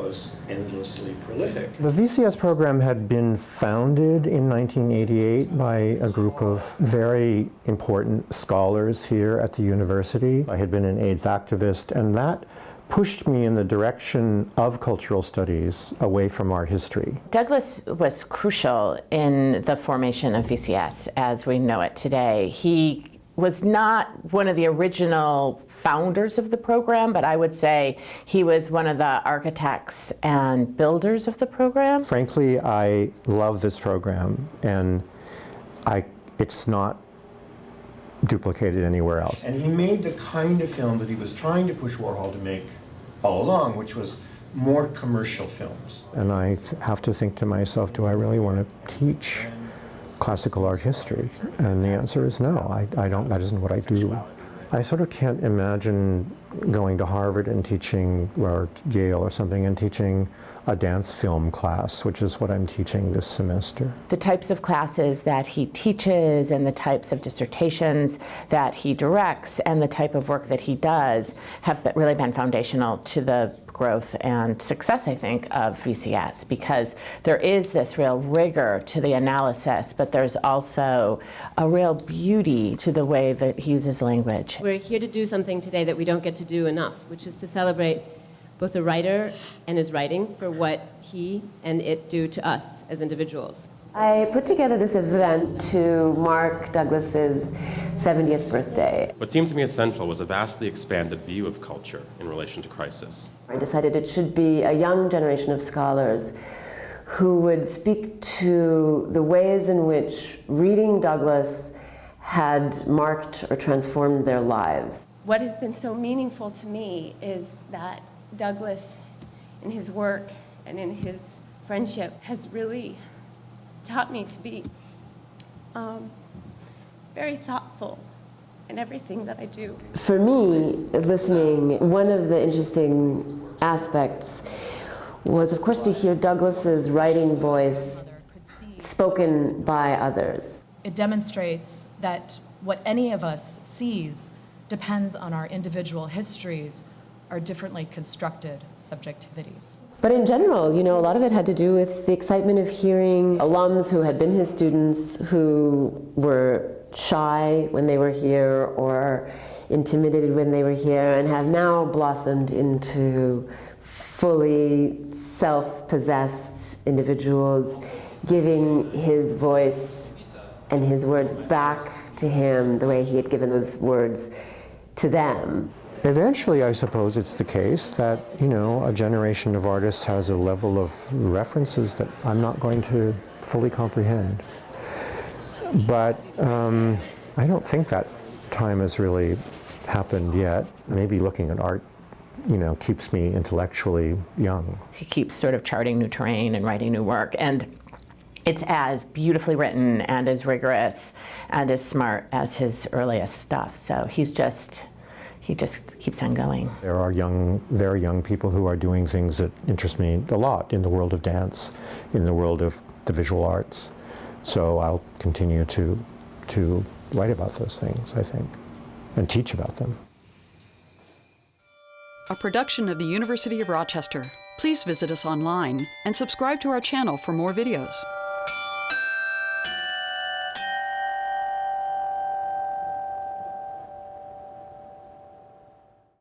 was endlessly prolific. The VCS program had been founded in 1988 by a group of very important scholars here at the university. I had been an AIDS activist, and that pushed me in the direction of cultural studies away from art history. Douglas was crucial in the formation of VCS as we know it today. He was not one of the original founders of the program, but I would say he was one of the architects and builders of the program. Frankly, I love this program, and it's not duplicated anywhere else. And he made the kind of film that he was trying to push Warhol to make all along, which was more commercial films. And I have to think to myself, do I really want to teach classical art history? And the answer is no, I don't, that isn't what I do. I sort of can't imagine going to Harvard and teaching, or Yale or something, and teaching a dance film class, which is what I'm teaching this semester. The types of classes that he teaches and the types of dissertations that he directs and the type of work that he does have really been foundational to the growth and success, I think, of VCS, because there is this real rigor to the analysis, but there's also a real beauty to the way that he uses language. We're here to do something today that we don't get to do enough, which is to celebrate both the writer and his writing for what he and it do to us as individuals. I put together this event to mark Douglas's 70th birthday. What seemed to me essential was a vastly expanded view of culture in relation to crisis. I decided it should be a young generation of scholars who would speak to the ways in which reading Douglas had marked or transformed their lives. What has been so meaningful to me is that Douglas, in his work and in his friendship, has really taught me to be very thoughtful in everything that I do. For me, listening, one of the interesting aspects was, of course, to hear Douglas's writing voice spoken by others. It demonstrates that what any of us sees depends on our individual histories, our differently constructed subjectivities. But in general, you know, a lot of it had to do with the excitement of hearing alums who had been his students who were shy when they were here or intimidated when they were here and have now blossomed into fully self-possessed individuals, giving his voice and his words back to him the way he had given those words to them. Eventually, I suppose it's the case that, you know, a generation of artists has a level of references that I'm not going to fully comprehend. But I don't think that time has really happened yet. Maybe looking at art, you know, keeps me intellectually young. He keeps sort of charting new terrain and writing new work, and it's as beautifully written and as rigorous and as smart as his earliest stuff. So he just keeps on going. There are very young people who are doing things that interest me a lot in the world of dance, in the world of the visual arts. So I'll continue to write about those things, I think, and teach about them. A production of the University of Rochester. Please visit us online and subscribe to our channel for more videos.